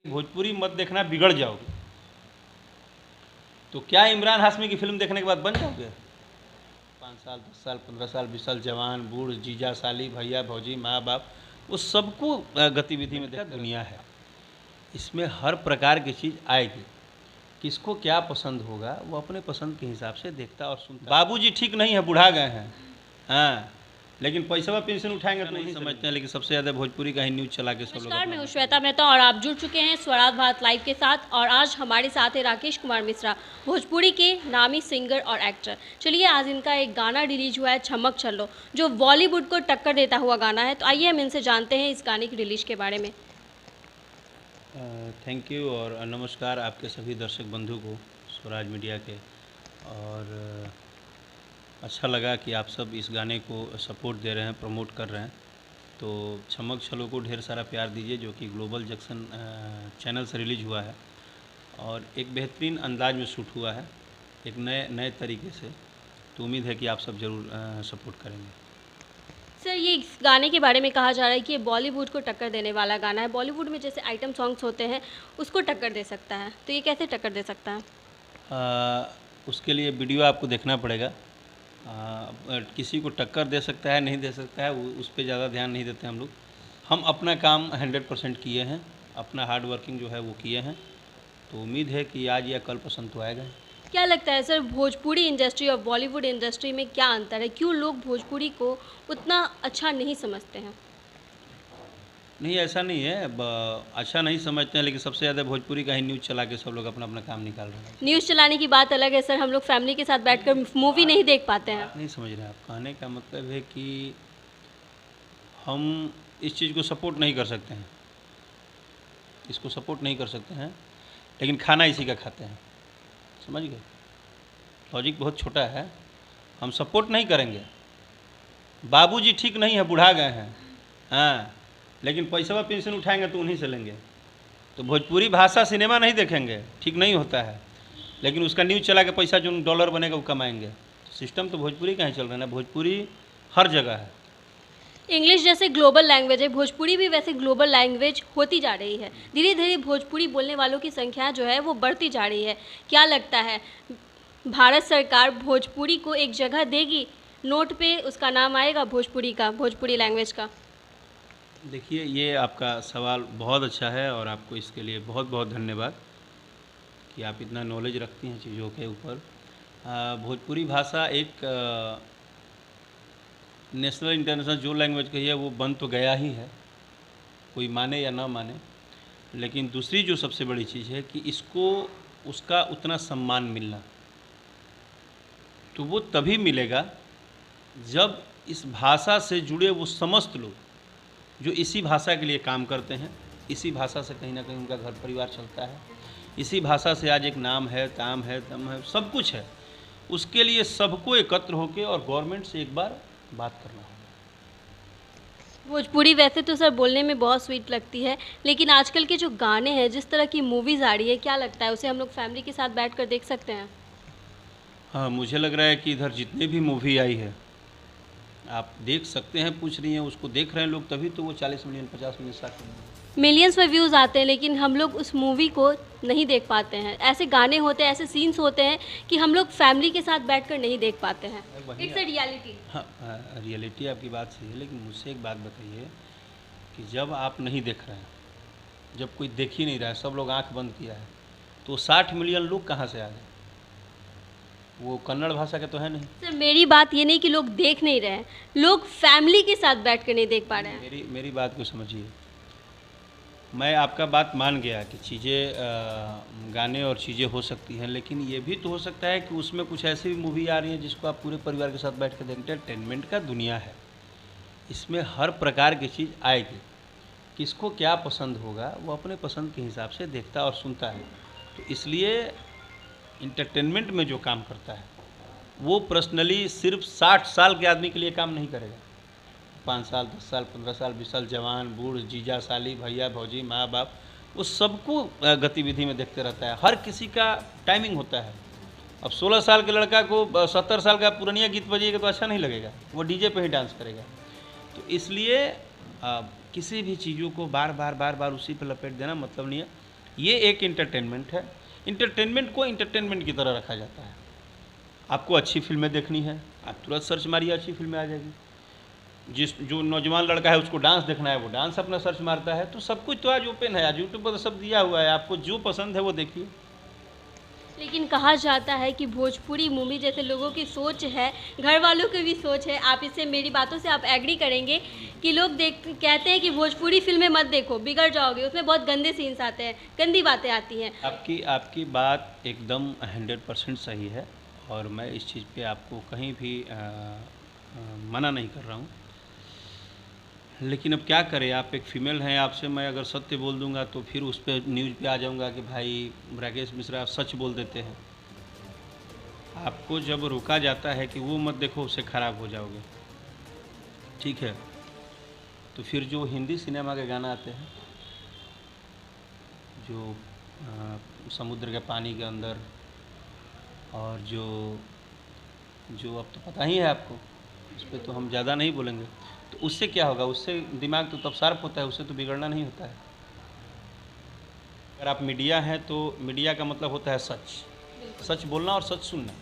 भोजपुरी मत देखना, बिगड़ जाओगे। तो क्या इमरान हाशमी की फिल्म देखने के बाद बन जाओगे? 5 साल, 10 साल, 15 साल, 20 साल, जवान, बूढ़, जीजा, साली, भैया, भौजी, माँ बाप, वो सबको गतिविधि में देखा दुनिया है। इसमें हर प्रकार की चीज़ आएगी। किसको क्या पसंद होगा वो अपने पसंद के हिसाब से देखता और सुनता। बाबूजी ठीक नहीं है, बुढ़ा गए हैं, हाँ, लेकिन पैसा पेंशन उठाएंगे तो नहीं समझते हैं। लेकिन सबसे ज़्यादा भोजपुरी का ही न्यूज़ चला के सब लोग। नमस्कार, मैं हूं श्वेता मेहता और आप जुड़ चुके हैं स्वराज भारत लाइव के साथ। और आज हमारे साथ है राकेश कुमार मिश्रा, भोजपुरी के नामी सिंगर और एक्टर। चलिए, आज इनका एक गाना रिलीज हुआ है, छमक छल्लो, जो बॉलीवुड को टक्कर देता हुआ गाना है। तो आइए हम इनसे जानते हैं इस गाने की रिलीज के बारे में। थैंक यू और नमस्कार आपके सभी दर्शक बंधु को, स्वराज मीडिया के। और अच्छा लगा कि आप सब इस गाने को सपोर्ट दे रहे हैं, प्रमोट कर रहे हैं। तो छमक छल्लो को ढेर सारा प्यार दीजिए, जो कि ग्लोबल जंक्शन चैनल से रिलीज हुआ है और एक बेहतरीन अंदाज में शूट हुआ है, एक नए तरीके से। तो उम्मीद है कि आप सब ज़रूर सपोर्ट करेंगे। सर, ये इस गाने के बारे में कहा जा रहा है कि ये बॉलीवुड को टक्कर देने वाला गाना है। बॉलीवुड में जैसे आइटम सॉन्ग्स होते हैं उसको टक्कर दे सकता है, तो ये कैसे टक्कर दे सकता है? उसके लिए वीडियो आपको देखना पड़ेगा। किसी को टक्कर दे सकता है, नहीं दे सकता है, उस पर ज़्यादा ध्यान नहीं देते हम लोग। हम अपना काम 100% किए हैं, अपना हार्ड वर्किंग जो है वो किए हैं। तो उम्मीद है कि आज या कल पसंद तो आएगा। क्या लगता है सर, भोजपुरी इंडस्ट्री और बॉलीवुड इंडस्ट्री में क्या अंतर है? क्यों लोग भोजपुरी को उतना अच्छा नहीं समझते हैं? नहीं, ऐसा नहीं है, अच्छा नहीं समझते हैं, लेकिन सबसे ज़्यादा भोजपुरी का ही न्यूज़ चला के सब लोग अपना अपना काम निकाल रहे हैं। न्यूज़ चलाने की बात अलग है सर, हम लोग फैमिली के साथ बैठकर मूवी नहीं देख पाते हैं। नहीं समझ रहे हैं आप। कहने का मतलब है कि हम इस चीज़ को सपोर्ट नहीं कर सकते हैं, इसको सपोर्ट नहीं कर सकते हैं, लेकिन खाना इसी का खाते हैं। समझ गए? लॉजिक बहुत छोटा है। हम सपोर्ट नहीं करेंगे, बाबूजी ठीक नहीं है, बुढ़ा गए हैं, हाँ, लेकिन पैसा पेंशन उठाएंगे तो उन्हीं से लेंगे। तो भोजपुरी भाषा सिनेमा नहीं देखेंगे, ठीक नहीं होता है, लेकिन उसका न्यूज़ चला के पैसा जो डॉलर बनेगा वो कमाएंगे। तो सिस्टम तो भोजपुरी का ही चल रहा है ना, भोजपुरी हर जगह है। इंग्लिश जैसे ग्लोबल लैंग्वेज है, भोजपुरी भी वैसे ग्लोबल लैंग्वेज होती जा रही है। धीरे धीरे भोजपुरी बोलने वालों की संख्या जो है वो बढ़ती जा रही है। क्या लगता है, भारत सरकार भोजपुरी को एक जगह देगी? नोट पे उसका नाम आएगा भोजपुरी का, भोजपुरी लैंग्वेज का? देखिए, ये आपका सवाल बहुत अच्छा है और आपको इसके लिए बहुत बहुत धन्यवाद कि आप इतना नॉलेज रखती हैं चीज़ों के ऊपर। भोजपुरी भाषा एक नेशनल इंटरनेशनल जो लैंग्वेज कही है वो बन तो गया ही है, कोई माने या ना माने। लेकिन दूसरी जो सबसे बड़ी चीज़ है कि इसको उसका उतना सम्मान मिलना, तो वो तभी मिलेगा जब इस भाषा से जुड़े वो समस्त लोग जो इसी भाषा के लिए काम करते हैं, इसी भाषा से कहीं ना कहीं उनका घर परिवार चलता है, इसी भाषा से आज एक नाम है, काम है, दम है, सब कुछ है, उसके लिए सबको एकत्र होकर और गवर्नमेंट से एक बार बात करना होगा। भोजपुरी वैसे तो सर बोलने में बहुत स्वीट लगती है, लेकिन आजकल के जो गाने हैं, जिस तरह की मूवीज़ आ रही है, क्या लगता है उसे हम लोग फैमिली के साथ बैठकर देख सकते हैं? हाँ, मुझे लग रहा है कि इधर जितने भी मूवी आई है आप देख सकते हैं। पूछ रही हैं, उसको देख रहे हैं लोग, तभी तो वो 40 मिलियन, 50 मिलियन, 60 मिलियन, मिलियंस में व्यूज़ आते हैं, लेकिन हम लोग उस मूवी को नहीं देख पाते हैं। ऐसे गाने होते हैं, ऐसे सीन्स होते हैं कि हम लोग फैमिली के साथ बैठकर नहीं देख पाते हैं। It's a reality. हाँ, रियलिटी आपकी बात सही है, लेकिन मुझसे एक बात बताइए कि जब आप नहीं देख रहे हैं, जब कोई देख ही नहीं रहा है, सब लोग आंख बंद किया है, तो 60 मिलियन लोग कहाँ से आ गए? वो कन्नड़ भाषा के तो है नहीं। सर, मेरी बात ये नहीं कि लोग देख नहीं रहे हैं, लोग फैमिली के साथ बैठकर नहीं देख पा रहे हैं। मेरी बात को समझिए। मैं आपका बात मान गया कि चीज़ें गाने और चीज़ें हो सकती हैं, लेकिन ये भी तो हो सकता है कि उसमें कुछ ऐसी भी मूवी आ रही है जिसको आप पूरे परिवार के साथ बैठ कर देखें। एंटरटेनमेंट का दुनिया है, इसमें हर प्रकार की चीज़ आएगी। किसको क्या पसंद होगा वो अपने पसंद के हिसाब से देखता और सुनता है। तो इसलिए इंटरटेनमेंट में जो काम करता है वो पर्सनली सिर्फ 60 साल के आदमी के लिए काम नहीं करेगा। 5 साल, 10 साल, 15 साल, 20 साल, जवान, बूढ़, जीजा, साली, भैया, भौजी, माँ बाप, वो सबको गतिविधि में देखते रहता है। हर किसी का टाइमिंग होता है। अब 16 साल के लड़का को 70 साल का पुरानिया गीत बजेगा तो अच्छा नहीं लगेगा, वो डीजे पे ही डांस करेगा। तो इसलिए किसी भी चीज़ों को बार बार उसी पर लपेट देना मतलब नहीं है। ये एक इंटरटेनमेंट है। इंटरटेनमेंट को इंटरटेनमेंट की तरह रखा जाता है। आपको अच्छी फिल्में देखनी है, आप तुरंत सर्च मारिए, अच्छी फिल्में आ जाएगी। जो नौजवान लड़का है उसको डांस देखना है, वो डांस अपना सर्च मारता है। तो सब कुछ तो आज ओपन है, आज यूट्यूब पर तो सब दिया हुआ है, आपको जो पसंद है वो देखिए। लेकिन कहा जाता है कि भोजपुरी मूवी जैसे लोगों की सोच है, घर वालों की भी सोच है, आप इससे मेरी बातों से आप एग्री करेंगे कि लोग कहते हैं कि भोजपुरी फिल्में मत देखो, बिगड़ जाओगे, उसमें बहुत गंदे सीन्स आते हैं, गंदी बातें आती हैं। आपकी बात एकदम 100% सही है और मैं इस चीज़ पे आपको कहीं भी मना नहीं कर रहा हूँ। लेकिन अब क्या करें, आप एक फ़ीमेल हैं, आपसे मैं अगर सत्य बोल दूंगा तो फिर उस पर न्यूज़ पे आ जाऊंगा कि भाई राकेश मिश्रा आप सच बोल देते हैं। आपको जब रोका जाता है कि वो मत देखो, उससे ख़राब हो जाओगे, ठीक है। तो फिर जो हिंदी सिनेमा के गाना आते हैं, जो समुद्र के पानी के अंदर, और जो अब तो पता ही है आपको, उस पर तो हम ज़्यादा नहीं बोलेंगे। तो उससे क्या होगा, उससे दिमाग तो तब शार्प होता है, उससे तो बिगड़ना नहीं होता है। अगर आप मीडिया हैं तो मीडिया का मतलब होता है सच, सच बोलना और सच सुनना।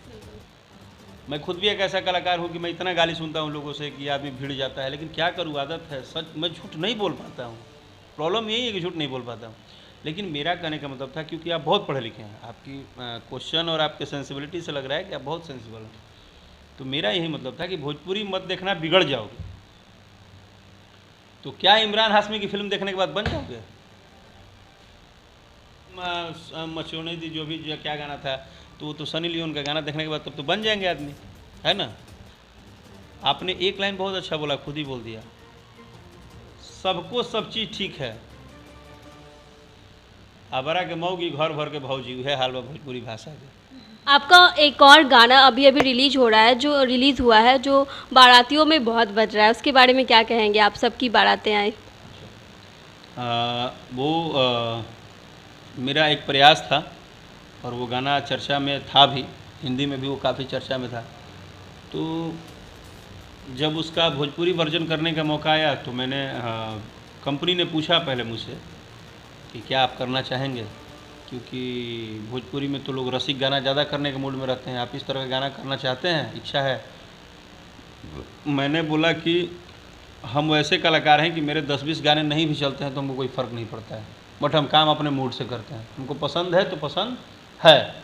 मैं खुद भी एक ऐसा कलाकार हूँ कि मैं इतना गाली सुनता हूँ लोगों से कि आदमी भिड़ जाता है, लेकिन क्या करूँ, आदत है। सच, मैं झूठ नहीं बोल पाता हूँ। प्रॉब्लम यही है कि झूठ नहीं बोल पाता हूँ। लेकिन मेरा कहने का मतलब था, क्योंकि आप बहुत पढ़े लिखे हैं, आपकी क्वेश्चन और आपके सेंसिबिलिटी से लग रहा है कि आप बहुत सेंसिबल हैं। तो मेरा यही मतलब था कि भोजपुरी मत देखना, बिगड़ जाओगे। तो क्या इमरान हाशमी की फिल्म देखने के बाद बन जाओगे? मचोने दी जो भी क्या गाना था, तो वो तो सनी लियोन का गाना देखने के बाद तब तो बन जाएंगे आदमी, है ना। आपने एक लाइन बहुत अच्छा बोला, खुद ही बोल दिया, सबको सब चीज़ ठीक है, अबरा के मऊगी घर भर के भौजी, है हाल भोजपुरी भाषा के। आपका एक और गाना अभी अभी रिलीज हो रहा है, जो रिलीज़ हुआ है, जो बारातियों में बहुत बज रहा है, उसके बारे में क्या कहेंगे आप? सबकी बारातें आई। मेरा एक प्रयास था और वो गाना चर्चा में था भी, हिंदी में भी वो काफ़ी चर्चा में था। तो जब उसका भोजपुरी वर्जन करने का मौका आया तो मैंने कंपनी ने पूछा पहले मुझसे कि क्या आप करना चाहेंगे, क्योंकि भोजपुरी में तो लोग रसिक गाना ज़्यादा करने के मूड में रहते हैं, आप इस तरह का गाना करना चाहते हैं, इच्छा है। मैंने बोला कि हम वैसे कलाकार हैं कि मेरे 10-20 गाने नहीं भी चलते हैं तो हमको कोई फ़र्क नहीं पड़ता है, बट हम काम अपने मूड से करते हैं। हमको पसंद है तो पसंद है,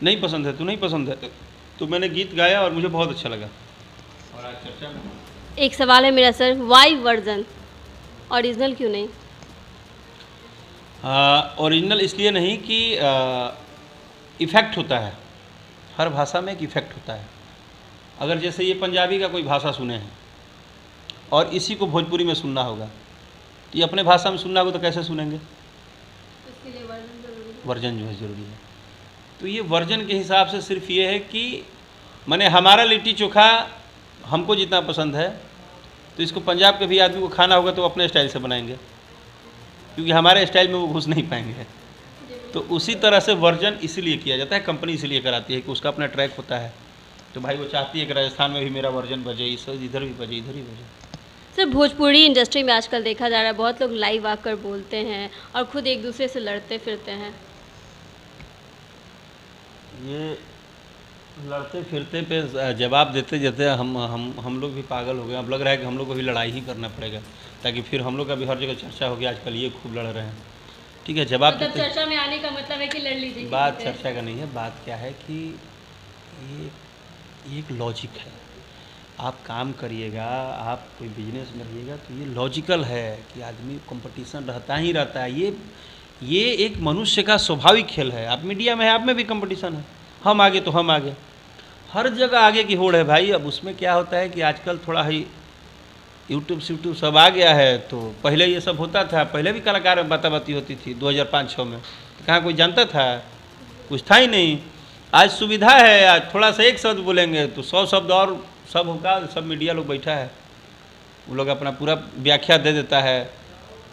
नहीं पसंद है तो नहीं पसंद है। तो मैंने गीत गाया और मुझे बहुत अच्छा लगा। और आज चर्चा में एक सवाल है मेरा सर, वाई वर्जन, ओरिजिनल क्यों नहीं? ओरिजिनल इसलिए नहीं कि इफ़ेक्ट होता है, हर भाषा में एक इफ़ेक्ट होता है। अगर जैसे ये पंजाबी का कोई भाषा सुने हैं और इसी को भोजपुरी में सुनना होगा, तो ये अपने भाषा में सुनना होगा तो कैसे सुनेंगे? उसके लिए वर्जन ज़रूरी है। वर्जन जो है ज़रूरी है। तो ये वर्जन के हिसाब से सिर्फ ये है कि माने हमारा लिट्टी चोखा हमको जितना पसंद है, तो इसको पंजाब के भी आदमी को खाना होगा तो अपने स्टाइल से बनाएंगे, क्योंकि हमारे स्टाइल में वो घुस नहीं पाएंगे। तो उसी तरह से वर्जन इसीलिए किया जाता है, कंपनी इसीलिए कराती है कि उसका अपना ट्रैक होता है। तो भाई वो चाहती है कि राजस्थान में भी मेरा वर्जन बजे, इधर भी बजे, इधर ही बजे। सर, भोजपुरी इंडस्ट्री में आजकल देखा जा रहा है बहुत लोग लाइव आकर बोलते हैं और खुद एक दूसरे से लड़ते फिरते हैं। ये लड़ते फिरते पे जवाब देते देते हम लोग भी पागल हो गए। अब लग रहा है कि हम लोग को भी लड़ाई ही करना पड़ेगा, ताकि फिर हम लोग का भी हर जगह चर्चा होगी। आजकल ये खूब लड़ रहे हैं, ठीक है। जवाब मतलब देते, चर्चा में आने का मतलब है कि लड़ लीजिए। बात चर्चा का नहीं है, बात क्या है कि ये एक लॉजिक है। आप काम करिएगा, आप कोई बिजनेस में रहिएगा तो ये लॉजिकल है कि आदमी कंपटीशन रहता ही रहता है। ये एक मनुष्य का स्वाभाविक खेल है। आप मीडिया में है, आप में भी कंपटीशन है, हम आगे तो हम आगे, हर जगह आगे की होड़ है भाई। अब उसमें क्या होता है कि आजकल थोड़ा ही यूट्यूब सब आ गया है, तो पहले ये सब होता था, पहले भी कलाकार में बाताबाती होती थी 2005-06 में, तो कहाँ कोई जानता था? कुछ था ही नहीं। आज सुविधा है, आज थोड़ा सा एक शब्द बोलेंगे तो 100 शब्द और सब होगा। सब मीडिया लोग बैठा है, वो लोग अपना पूरा व्याख्या दे देता है।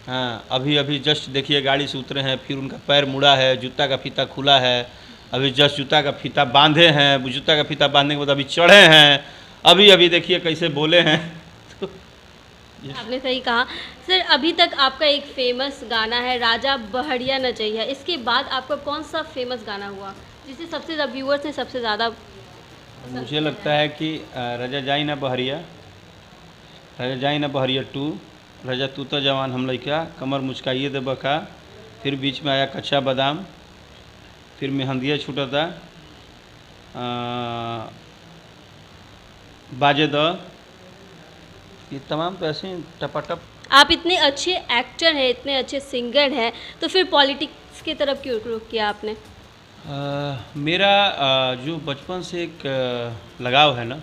हाँ, अभी जस्ट देखिए गाड़ी से उतरे हैं, फिर उनका पैर मुड़ा है, जूता का फीता खुला है, अभी जस्ट जूता का फीता बांधे हैं, जूता का फीता बांधने के बाद अभी चढ़े हैं, अभी देखिए कैसे बोले हैं। तो आपने सही कहा। सर अभी तक आपका एक फेमस गाना है राजा बहरिया नचैया, इसके बाद आपका कौन सा फेमस गाना हुआ जिसे सबसे ज़्यादा व्यूअर्स ने सबसे ज़्यादा मुझे लगता है कि राजा जाई ना बहरिया, राजा जाई ना बहरिया 2, राजा तू तो जवान हम लइका, कमर मुचकाइए दे बका, फिर बीच में आया कच्चा बादाम, फिर मेहंदिया छूटता, बाजे द, ये तमाम तो ऐसे ही टपाटप। आप इतने अच्छे एक्टर हैं, इतने अच्छे सिंगर हैं, तो फिर पॉलिटिक्स की तरफ क्यों रुख किया आपने? मेरा जो बचपन से एक लगाव है ना,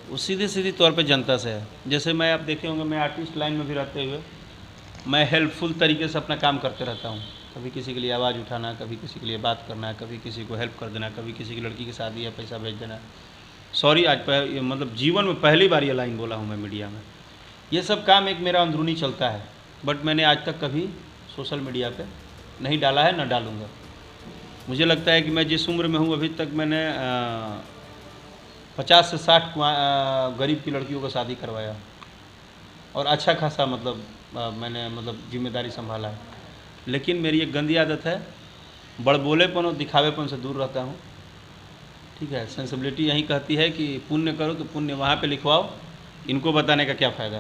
वो सीधे सीधे तौर पे जनता से है। जैसे मैं आप देखे होंगे, मैं आर्टिस्ट लाइन में भी रहते हुए मैं हेल्पफुल तरीके से अपना काम करते रहता हूँ। कभी किसी के लिए आवाज़ उठाना, कभी किसी के लिए बात करना, कभी किसी को हेल्प कर देना, कभी किसी की लड़की की शादी है पैसा भेज देना। सॉरी आज मतलब जीवन में पहली बार ये लाइन बोला हूँ मैं मीडिया में। ये सब काम एक मेरा अंदरूनी चलता है, बट मैंने आज तक कभी सोशल मीडिया पे नहीं डाला है, ना डालूँगा। मुझे लगता है कि मैं जिस उम्र में हूँ अभी तक मैंने 50 से 60 गरीब की लड़कियों का शादी करवाया और अच्छा खासा मतलब मैंने मतलब जिम्मेदारी संभाला है। लेकिन मेरी एक गंदी आदत है, बड़बोलेपन और दिखावेपन से दूर रहता हूँ। ठीक है, सेंसिबिलिटी यही कहती है कि पुण्य करो तो पुण्य वहाँ पे लिखवाओ, इनको बताने का क्या फ़ायदा।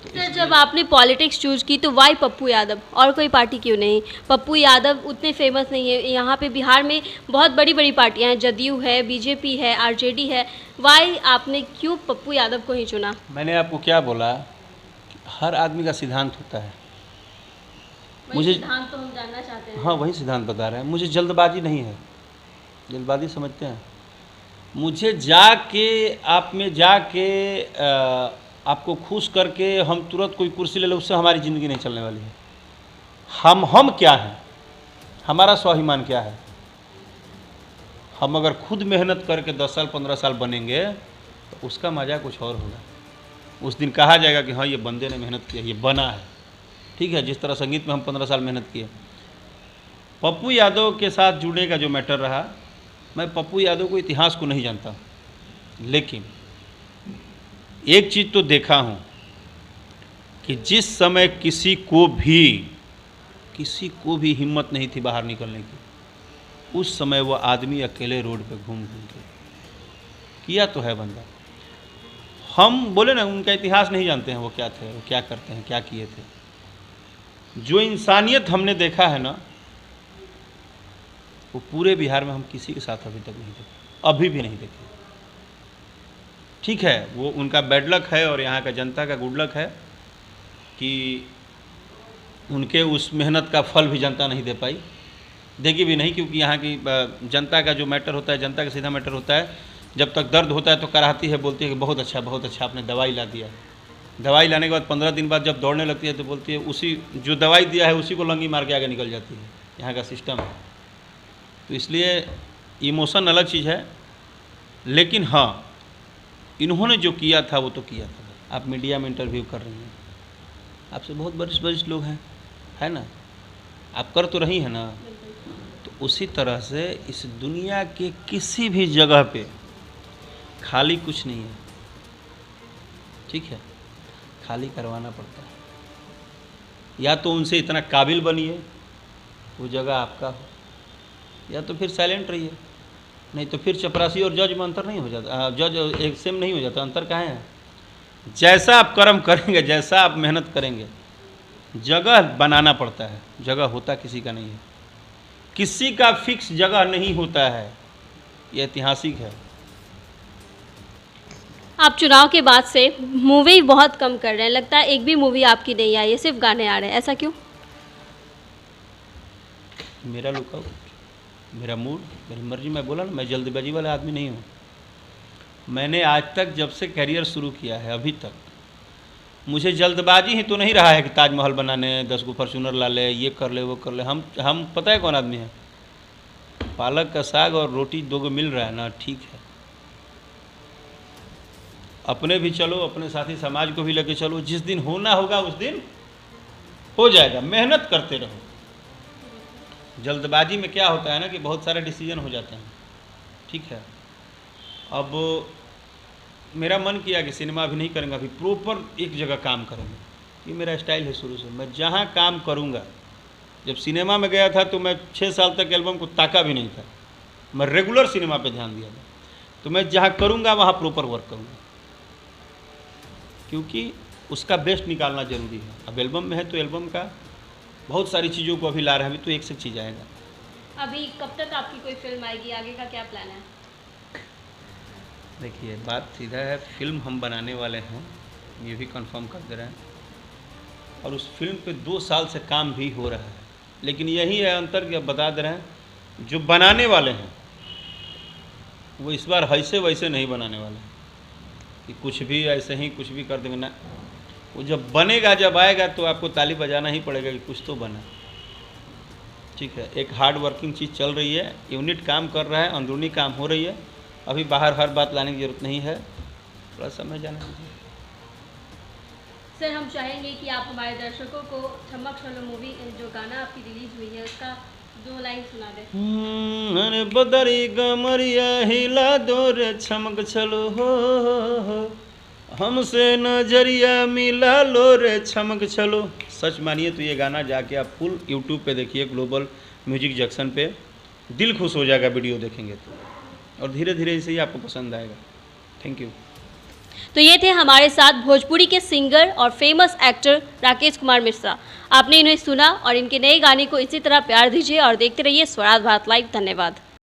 तो सर जब आपने पॉलिटिक्स चूज की तो वाई पप्पू यादव, और कोई पार्टी क्यों नहीं? पप्पू यादव उतने फेमस नहीं है, यहाँ पे बिहार में बहुत बड़ी बड़ी पार्टियाँ हैं, जदयू है, बीजेपी है, आरजेडी है, वाई आपने क्यों पप्पू यादव को ही चुना? मैंने आपको क्या बोला, हर आदमी का सिद्धांत होता है। मुझे सिद्धांत तो हम जानना चाहते हैं। हाँ, वही सिद्धांत बता रहे हैं। मुझे जल्दबाजी नहीं है, जल्दबाजी समझते हैं। मुझे जाके आप में जाके आपको खुश करके हम तुरंत कोई कुर्सी ले लें, उससे हमारी ज़िंदगी नहीं चलने वाली है। हम क्या हैं, हमारा स्वाभिमान क्या है? हम अगर खुद मेहनत करके 10 साल 15 साल बनेंगे तो उसका मज़ा कुछ और होगा। उस दिन कहा जाएगा कि हाँ ये बंदे ने मेहनत किया, ये बना है। ठीक है, जिस तरह संगीत में हम 15 साल मेहनत किए। पप्पू यादव के साथ जुड़ने का जो मैटर रहा, मैं पप्पू यादव को इतिहास को नहीं जानता, लेकिन एक चीज़ तो देखा हूँ कि जिस समय किसी को भी हिम्मत नहीं थी बाहर निकलने की, उस समय वो आदमी अकेले रोड पे घूम के किया तो है बंदा। हम बोले ना उनका इतिहास नहीं जानते हैं, वो क्या थे, वो क्या करते हैं, क्या किए थे। जो इंसानियत हमने देखा है ना, वो पूरे बिहार में हम किसी के साथ अभी तक नहीं देखे, अभी भी नहीं देखे। ठीक है, वो उनका बैड लक है और यहाँ का जनता का गुड लक है कि उनके उस मेहनत का फल भी जनता नहीं दे पाई, देगी भी नहीं, क्योंकि यहाँ की जनता का जो मैटर होता है, जनता का सीधा मैटर होता है, जब तक दर्द होता है तो कराहती है, बोलती है कि बहुत अच्छा आपने दवाई ला दिया। दवाई लाने के बाद 15 दिन बाद जब दौड़ने लगती है तो बोलती है उसी जो दवाई दिया है उसी को लंगी मार के आगे निकल जाती है। यहाँ का सिस्टम है। तो इसलिए इमोशन अलग चीज़ है, लेकिन हाँ इन्होंने जो किया था वो तो किया था। आप मीडिया में इंटरव्यू कर रही हैं, आपसे बहुत वरिष्ठ लोग हैं, है ना, आप कर तो रही हैं ना। तो उसी तरह से इस दुनिया के किसी भी जगह पे खाली कुछ नहीं है। ठीक है, खाली करवाना पड़ता है। या तो उनसे इतना काबिल बनिए वो जगह आपका हो, या तो फिर साइलेंट रहिए, नहीं तो फिर चपरासी और जज में अंतर नहीं हो जाता, जज एक सेम नहीं हो जाता। अंतर कहाँ है? जैसा आप कर्म करेंगे, जैसा आप मेहनत करेंगे, जगह बनाना पड़ता है। जगह होता किसी का नहीं है, किसी का फिक्स जगह नहीं होता है, ये ऐतिहासिक है। आप चुनाव के बाद से मूवी बहुत कम कर रहे हैं, लगता है एक भी मूवी आपकी नहीं आई है, सिर्फ गाने आ रहे हैं, ऐसा क्यों? मेरा लुकआउट, मेरा मूड, मेरी मर्जी। मैं बोला ना, मैं जल्दबाजी वाला आदमी नहीं हूँ। मैंने आज तक जब से करियर शुरू किया है अभी तक, मुझे जल्दबाजी ही तो नहीं रहा है कि ताजमहल बनाने 10 गो फॉर्च्यूनर ला ले, ये कर ले वो कर ले। हम पता है कौन आदमी है? पालक का साग और रोटी 2 गो मिल रहा है ना, ठीक है। अपने भी चलो, अपने साथी समाज को भी लेके चलो। जिस दिन होना होगा उस दिन हो जाएगा, मेहनत करते रहो। जल्दबाजी में क्या होता है ना कि बहुत सारे डिसीजन हो जाते हैं। ठीक है, अब मेरा मन किया कि सिनेमा अभी नहीं करूँगा, अभी प्रॉपर एक जगह काम करूँगा। ये मेरा स्टाइल है शुरू से, मैं जहाँ काम करूँगा। जब सिनेमा में गया था तो मैं 6 साल तक एल्बम को ताका भी नहीं था, मैं रेगुलर सिनेमा पे ध्यान दिया था। तो मैं जहाँ करूँगा वहाँ प्रॉपर वर्क करूँगा, क्योंकि उसका बेस्ट निकालना ज़रूरी है। अब एल्बम में है तो एल्बम का बहुत सारी चीज़ों को अभी ला रहे हैं, अभी तो एक से चीज़ आएगा। अभी कब तक आपकी कोई फिल्म आएगी, आगे का क्या प्लान है? देखिए बात सीधा है, फिल्म हम बनाने वाले हैं, ये भी कंफर्म कर दे रहे हैं, और उस फिल्म पे 2 साल से काम भी हो रहा है। लेकिन यही है अंतर कि अब बता दे रहे हैं, जो बनाने वाले हैं वो इस बार ऐसे वैसे नहीं बनाने वाले हैं कि कुछ भी ऐसे ही कुछ भी कर देंगे ना। वो जब बनेगा, जब आएगा तो आपको ताली बजाना ही पड़ेगा कि कुछ तो बना। ठीक है, एक हार्ड वर्किंग चीज़ चल रही है, यूनिट काम कर रहा है, अंदरूनी काम हो रही है। अभी बाहर हर बात लाने की ज़रूरत नहीं है, थोड़ा समय जाने दीजिए। सर हम चाहेंगे कि आप हमारे दर्शकों को चमक चलो मूवी जो गाना आपकी रिलीज हुई है उसका 2 लाइन सुना दें। अरे बदरी गमरिया हिला दो रे चमक चलो हो, हमसे नजरिया मिला लो रे चमक चलो। सच मानिए तो ये गाना जाके आप फुल यूट्यूब पे देखिए, ग्लोबल म्यूजिक जंक्शन पे, दिल खुश हो जाएगा वीडियो देखेंगे तो, और धीरे धीरे इसे ही आपको पसंद आएगा। Thank you. तो ये थे हमारे साथ भोजपुरी के सिंगर और फेमस एक्टर राकेश कुमार मिश्रा। आपने इन्हें सुना और इनके नए गाने को इसी तरह प्यार दीजिए और देखते रहिए स्वराज भारत लाइव। धन्यवाद।